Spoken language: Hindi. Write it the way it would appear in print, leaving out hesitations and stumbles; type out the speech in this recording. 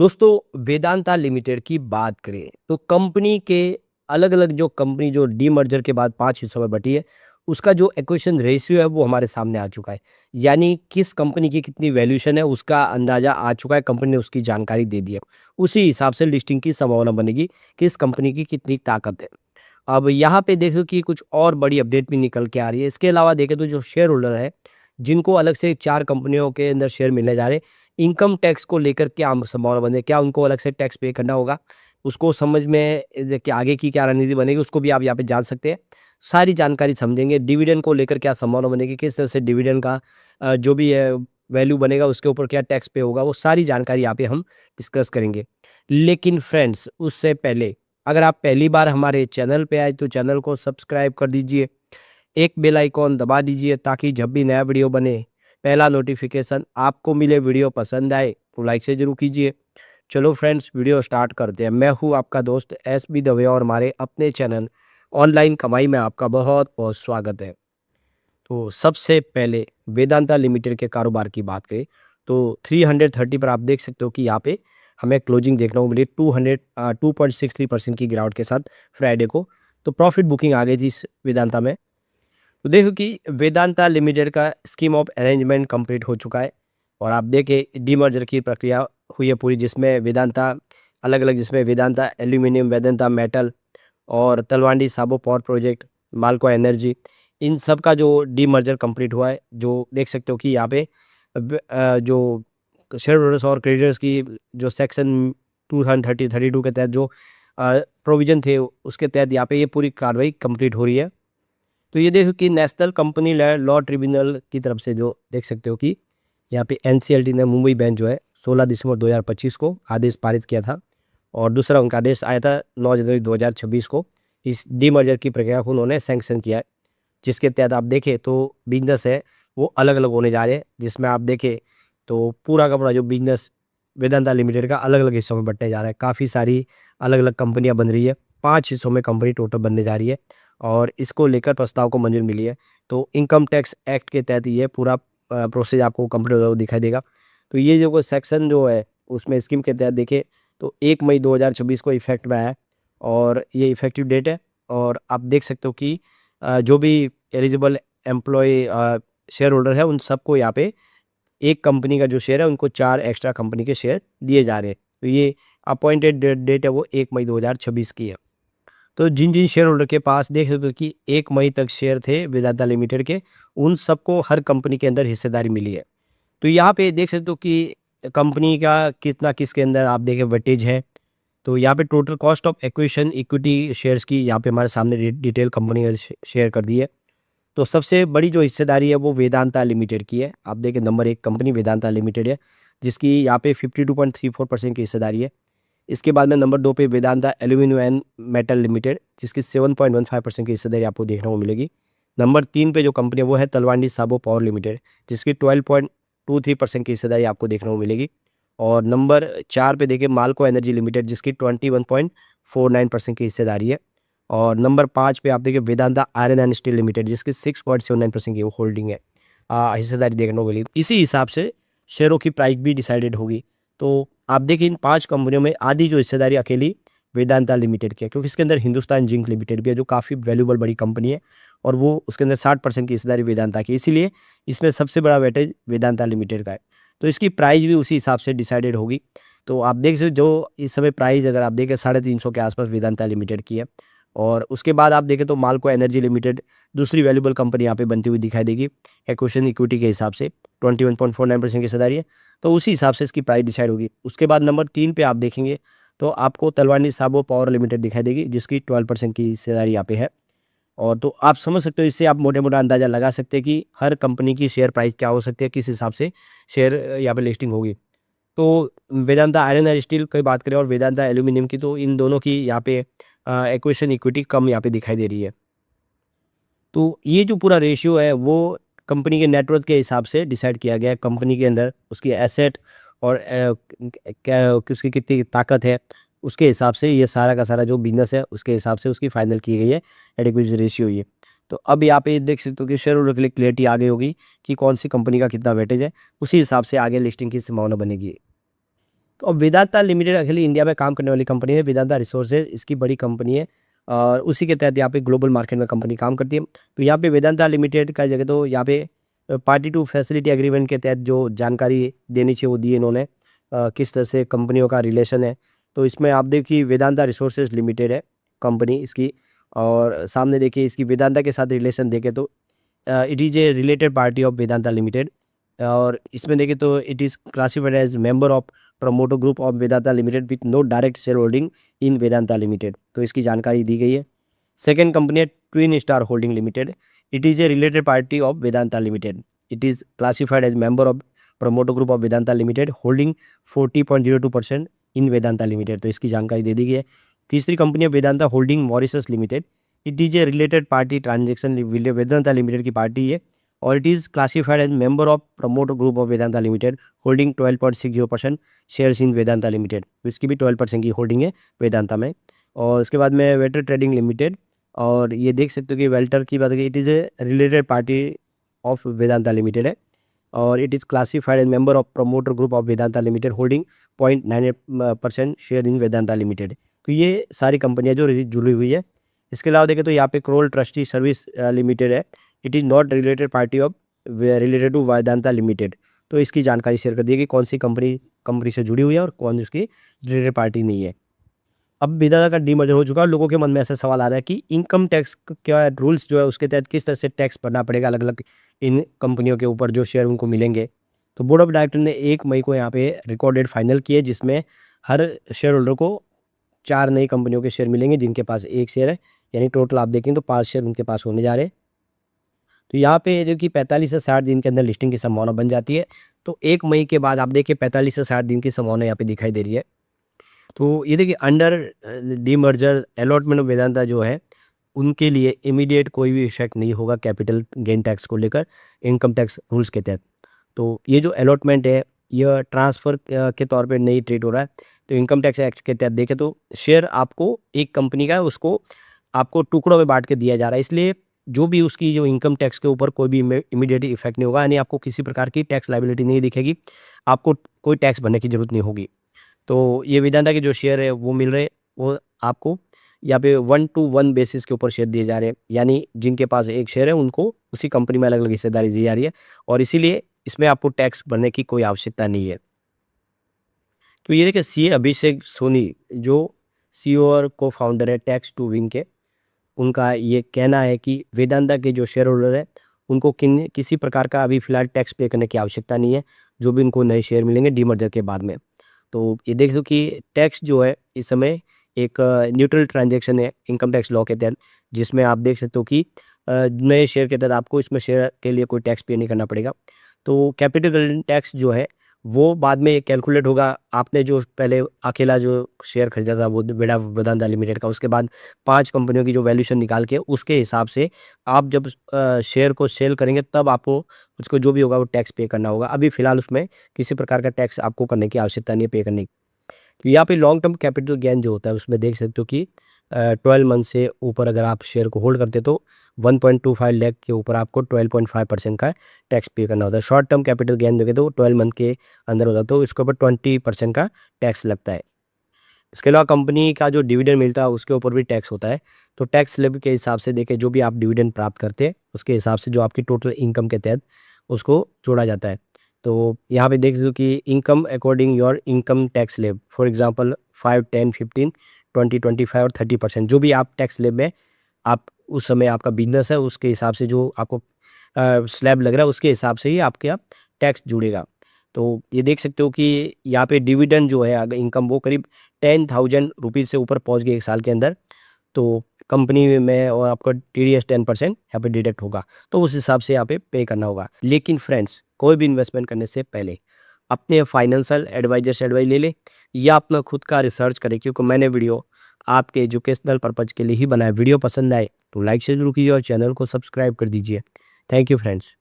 दोस्तों वेदांता लिमिटेड की बात करें तो कंपनी के अलग अलग जो कंपनी जो डीमर्जर के बाद 5 हिस्सों में बटी है उसका जो एक्विजिशन रेशियो है वो हमारे सामने आ चुका है। यानी किस कंपनी की कितनी वैल्यूएशन है उसका अंदाजा आ चुका है, कंपनी ने उसकी जानकारी दे दी है। उसी हिसाब से लिस्टिंग की संभावना बनेगी कि इस कंपनी की कितनी ताकत है। अब यहाँ पे देखो कि कुछ और बड़ी अपडेट भी निकल के आ रही है। इसके अलावा देखें तो जो शेयर होल्डर है जिनको अलग से 4 कंपनियों के अंदर शेयर मिलने जा रहे हैं, इनकम टैक्स को लेकर क्या संभावना बनी है? क्या उनको अलग से टैक्स पे करना होगा? उसको समझ में देखिए आगे की क्या रणनीति बनेगी उसको भी आप यहाँ पे जान सकते हैं। सारी जानकारी समझेंगे। डिविडेंड को लेकर क्या संभावना बनेगी? किस तरह से डिविडेंड का जो भी है वैल्यू बनेगा उसके ऊपर क्या टैक्स पे होगा? वो सारी जानकारी यहाँ पे हम डिस्कस करेंगे। लेकिन फ्रेंड्स उससे पहले अगर आप पहली बार हमारे चैनल पे आए तो चैनल को सब्सक्राइब कर दीजिए। एक बेल आइकॉन दबा दीजिए ताकि जब भी नया वीडियो बने पहला नोटिफिकेशन आपको मिले। वीडियो पसंद आए तो लाइक से जरूर कीजिए। चलो फ्रेंड्स वीडियो स्टार्ट करते हैं। मैं हूँ आपका दोस्त SB दवे और हमारे अपने चैनल ऑनलाइन कमाई में आपका बहुत बहुत स्वागत है। तो सबसे पहले वेदांता लिमिटेड के कारोबार की बात करें तो 330 पर आप देख सकते हो कि यहाँ पे हमें क्लोजिंग देखने को मिली 2.63% की गिरावट के साथ फ्राइडे को। तो प्रॉफिट बुकिंग आ गई थी इस वेदांता में। तो देखो कि वेदांता लिमिटेड का स्कीम ऑफ अरेंजमेंट कंप्लीट हो चुका है और आप देखें डीमर्जर की प्रक्रिया हुई है पूरी, जिसमें वेदांता अलग अलग जिसमें वेदांता एल्यूमिनियम, वेदांता मेटल और तलवांडी साबो पावर प्रोजेक्ट, मालको एनर्जी, इन सब का जो डीमर्जर कंप्लीट हुआ है। जो देख सकते हो कि यहाँ पे जो शेयर होल्डर्स और क्रेडिटर्स की जो सेक्शन 232 के तहत जो प्रोविजन थे उसके तहत यहाँ पे ये पूरी कार्रवाई कंप्लीट हो रही है। तो ये देखो कि नेशनल कंपनी लॉ ट्रिब्यूनल की तरफ से जो देख सकते हो कि यहाँ पे NCLT ने मुंबई बेंच जो है 16 दिसंबर 2025 को आदेश पारित किया था और दूसरा उनका आदेश आया था 9 जनवरी 2026 को। इस डीमर्जर की प्रक्रिया को उन्होंने सैंक्शन किया है, जिसके तहत आप देखें तो बिजनेस है वो अलग अलग होने जा रहे हैं। जिसमें आप देखें तो पूरा का पूरा जो बिजनेस वेदांता लिमिटेड का अलग अलग हिस्सों में बंटने जा रहा है। काफ़ी सारी अलग अलग कंपनियां बन रही है। 5 हिस्सों में कंपनी टोटल बनने जा रही है और इसको लेकर प्रस्ताव को मंजूरी मिली है। तो इनकम टैक्स एक्ट के तहत ये पूरा प्रोसेस आपको कंप्लीट होता हुआ दिखाई देगा। तो ये जो सेक्शन जो है उसमें स्कीम के तहत देखें तो 1 मई 2026 को इफेक्ट में आया है और ये इफेक्टिव डेट है। और आप देख सकते हो कि जो भी एलिजिबल एम्प्लॉय शेयर होल्डर है उन सबको यहाँ पे एक कंपनी का जो शेयर है उनको 4 एक्स्ट्रा कंपनी के शेयर दिए जा रहे हैं। तो ये अपॉइंटेड डेट है वो 1 मई 2026 की है। तो जिन जिन शेयर होल्डर के पास देख सकते हो कि 1 मई तक शेयर थे वेदांता लिमिटेड के, उन सबको हर कंपनी के अंदर हिस्सेदारी मिली है। तो यहाँ पे देख सकते हो कि कंपनी का कितना किसके अंदर आप देखें वेटेज है। तो यहाँ पे total cost of acquisition equity shares की यहाँ पे हमारे सामने डिटेल कंपनी ने शेयर कर दी है। तो सबसे बड़ी जो हिस्सेदारी है वो वेदांता लिमिटेड की है। आप देखें नंबर 1 कंपनी वेदांता लिमिटेड है जिसकी यहाँ पे 52.34% की हिस्सेदारी है। इसके बाद में नंबर 2 पे Vedanta aluminium and metal limited जिसकी 7.15% की हिस्सेदारी आपको देखने को मिलेगी। नंबर 3 पे जो कंपनी है वो है तलवांडी साबो पावर लिमिटेड जिसकी 12.23% की हिस्सेदारी आपको देखने को मिलेगी। और नंबर 4 पे देखिए मालको एनर्जी लिमिटेड जिसकी 21.49% की हिस्सेदारी है। और नंबर 5 पे आप देखिए Vedanta iron and steel limited जिसकी 6.79% की होल्डिंग है, हिस्सेदारी देखने को मिली। इसी हिसाब से शेयरों की प्राइस भी डिसाइडेड होगी। तो आप देखिए इन 5 कंपनियों में आधी जो हिस्सेदारी अकेली वेदांता लिमिटेड की है, क्योंकि इसके अंदर हिंदुस्तान जिंक लिमिटेड भी है जो काफ़ी वैल्यूबल बड़ी कंपनी है और वो उसके अंदर 60% की हिस्सेदारी वेदांता की, इसीलिए इसमें सबसे बड़ा वेटेज वेदांता लिमिटेड का है। तो इसकी प्राइस भी उसी हिसाब से डिसाइडेड होगी। तो आप देख सकते जो इस समय प्राइस अगर आप देखें 350 के आसपास वेदांता लिमिटेड की है। और उसके बाद आप देखें तो मालको एनर्जी लिमिटेड दूसरी वैल्यूबल कंपनी यहाँ पे बनती हुई दिखाई देगी एक्विजिशन इक्विटी के हिसाब से 21.49% की हिस्सेदारी है। तो उसी हिसाब से इसकी प्राइस डिसाइड होगी। उसके बाद नंबर 3 पे आप देखेंगे तो आपको तलवानी साबो पावर लिमिटेड दिखाई देगी जिसकी 12% की हिस्सेदारी यहाँ पे है। और तो आप समझ सकते हो इससे आप मोटे मोटा अंदाजा लगा सकते हैं कि हर कंपनी की शेयर प्राइस क्या हो सकती है, किस हिसाब से शेयर यहाँ पे लिस्टिंग होगी। तो वेदांता आयरन एंड स्टील की बात करें और वेदांता एल्यूमिनियम की, तो इन दोनों की यहाँ पे एक्विजिशन इक्विटी कम यहाँ पे दिखाई दे रही है। तो ये जो पूरा रेशियो है वो कंपनी के नेटवर्थ के हिसाब से डिसाइड किया गया है। कंपनी के अंदर उसकी एसेट और क्या उसकी कितनी ताकत है उसके हिसाब से ये सारा का सारा जो बिजनेस है उसके हिसाब से उसकी फाइनल की गई है एडिक्विटी रेशियो ये। तो अब यहाँ पे देख सकते हो कि शेयर होल्डर के लिए क्लियरिटी आ गई होगी कि कौन सी कंपनी का कितना वेटेज है, उसी हिसाब से आगे लिस्टिंग की संभावना बनेगी। तो अब वेदांता लिमिटेड अकेली इंडिया में काम करने वाली कंपनी है। वेदांता रिसोर्सेज इसकी बड़ी कंपनी है और उसी के तहत यहाँ पे ग्लोबल मार्केट में कंपनी काम करती है। तो यहाँ पे वेदांता लिमिटेड का जगह तो यहाँ पे पार्टी टू फैसिलिटी एग्रीमेंट के तहत जो जानकारी देनी चाहिए वो दी इन्होंने। किस तरह से कंपनियों का रिलेशन है, तो इसमें आप देखिए वेदांता रिसोर्सेज लिमिटेड है कंपनी इसकी, और सामने देखिए इसकी वेदांता के साथ रिलेशन देखें तो it is a related party of Vedanta Limited. और इसमें देखें तो it is classified as member of promoter group of Vedanta Limited with no direct share holding in Vedanta Limited, तो इसकी जानकारी दी गई है। सेकेंड कंपनी है Twin Star Holding Limited. It is a related party of Vedanta Limited. It is classified as member of promoter group of Vedanta Limited holding 40.02% in Vedanta Limited, तो इसकी जानकारी दे दी गई है। तीसरी कंपनी है Vedanta Holding Mauritius Limited. It is a related party transaction Vedanta Limited की पार्टी है और it is classified as member of promoter group of Vedanta Limited holding 12.60% shares in Vedanta Limited, तो इसकी भी 12% की होल्डिंग है वेदांता में। और उसके बाद में वेल्टर ट्रेडिंग लिमिटेड, और ये देख सकते हो कि वेल्टर की बात करें it is a related party of Vedanta Limited है और it is classified as member of promoter group of Vedanta Limited holding 0.98% share in Vedanta Limited. तो ये सारी कंपनियां जो जुड़ी हुई है। इसके अलावा देखें तो यहाँ पे क्रोल ट्रस्टी सर्विस लिमिटेड है। It is not related party of related to Vedanta Limited, तो इसकी जानकारी शेयर कर दी कि कौन सी कंपनी से जुड़ी हुई है और कौन उसकी रिलेटेड पार्टी नहीं है। अब वेदांता का डीमर्जर हो चुका है, लोगों के मन में ऐसा सवाल आ रहा है कि इनकम टैक्स क्या रूल्स जो है उसके तहत किस तरह से टैक्स भरना पड़ेगा अलग अलग इन कंपनियों के ऊपर जो शेयर उनको मिलेंगे। तो बोर्ड ऑफ डायरेक्टर ने 1 मई को यहाँ पे रिकॉर्ड डेट फाइनल की है, जिसमें हर शेयर होल्डर को 4 नई कंपनियों के शेयर मिलेंगे जिनके पास 1 शेयर है, यानी टोटल आप देखें तो 5 शेयर उनके पास होने जा रहे हैं। तो यहाँ पे देखिए 45 से 60 दिन के अंदर लिस्टिंग की संभावना बन जाती है। तो 1 मई के बाद आप देखिए 45 से 60 दिन की संभावना यहाँ पे दिखाई दे रही है। तो ये देखिए under demerger allotment of Vedanta जो है उनके लिए इमीडिएट कोई भी इफेक्ट नहीं होगा कैपिटल गेन टैक्स को लेकर इनकम टैक्स रूल्स के तहत। तो ये जो अलॉटमेंट है यह ट्रांसफ़र के तौर पे नहीं ट्रीट हो रहा है। तो इनकम टैक्स एक्ट के तहत देखें तो शेयर आपको एक कंपनी का है उसको आपको टुकड़ों में बांट के दिया जा रहा है, इसलिए जो भी उसकी जो इनकम टैक्स के ऊपर कोई भी इमीडिएट इफेक्ट नहीं होगा, यानी आपको किसी प्रकार की टैक्स लायबिलिटी नहीं दिखेगी, आपको कोई टैक्स भरने की ज़रूरत नहीं होगी। तो ये वेदांता के जो शेयर है वो मिल रहे वो आपको यहाँ पे 1-to-1 बेसिस के ऊपर शेयर दिए जा रहे हैं, यानी जिनके पास एक शेयर है उनको उसी कंपनी में अलग अलग हिस्सेदारी दी जा रही है और इसीलिए इसमें आपको टैक्स भरने की कोई आवश्यकता नहीं है। तो ये देखिए सी अभिषेक सोनी जो सीईओ और को फाउंडर है टैक्स टू विन के, उनका ये कहना है कि वेदांता के जो शेयर होल्डर है उनको किसी प्रकार का अभी फिलहाल टैक्स पे करने की आवश्यकता नहीं है, जो भी उनको नए शेयर मिलेंगे डीमर्जर के बाद में। तो ये देख दो कि टैक्स जो है इस समय एक न्यूट्रल ट्रांजैक्शन है इनकम टैक्स लॉ के तहत, जिसमें आप देख सकते हो कि नए शेयर के तहत आपको इसमें शेयर के लिए कोई टैक्स पे नहीं करना पड़ेगा। तो कैपिटल गेन टैक्स जो है वो बाद में कैलकुलेट होगा। आपने जो पहले अकेला जो शेयर खरीदा था वो वेदांता लिमिटेड का, उसके बाद 5 कंपनियों की जो वैल्यूएशन निकाल के उसके हिसाब से आप जब शेयर को सेल करेंगे तब आपको उसको जो भी होगा वो टैक्स पे करना होगा। अभी फ़िलहाल उसमें किसी प्रकार का टैक्स आपको करने की आवश्यकता नहीं है पे करने की। तो यहाँ पे लॉन्ग टर्म कैपिटल गेन जो होता है उसमें देख सकते हो कि 12 मंथ से ऊपर अगर आप शेयर को होल्ड करते तो 1.25 लाख के ऊपर आपको 12.5% का टैक्स पे करना होता है। शॉर्ट टर्म कैपिटल गेन दोगे तो 12 मंथ के अंदर होता है तो इसके ऊपर 20% का टैक्स लगता है। इसके अलावा कंपनी का जो डिविडेंड मिलता है उसके ऊपर भी टैक्स होता है। तो टैक्स स्लैब के हिसाब से देखें जो भी आप डिविडेंड प्राप्त करते हैं उसके हिसाब से जो आपकी टोटल इनकम के तहत उसको जोड़ा जाता है। तो यहाँ पे देख लो कि income according your income tax slab for example 5, 10, 15, 20, 25 और 30% जो भी आप टैक्स स्लैब में आप उस समय आपका बिजनेस है उसके हिसाब से जो आपको स्लैब लग रहा है उसके हिसाब से ही आपके आप टैक्स जुड़ेगा। तो ये देख सकते हो कि यहाँ पे डिविडेंड जो है अगर इनकम वो करीब 10,000 रुपीज़ से ऊपर पहुँच गई 1 साल के अंदर, तो कंपनी में और आपका TDS 10% यहाँ पे डिडक्ट होगा, तो उस हिसाब से यहाँ पे करना होगा। लेकिन फ्रेंड्स कोई भी इन्वेस्टमेंट करने से पहले अपने फाइनेंशियल एडवाइजर से एडवाइस ले ले या अपना खुद का रिसर्च करें, क्योंकि मैंने वीडियो आपके एजुकेशनल पर्पज़ के लिए ही बनाया। वीडियो पसंद आए तो लाइक से जरूर कीजिए और चैनल को सब्सक्राइब कर दीजिए। Thank you friends.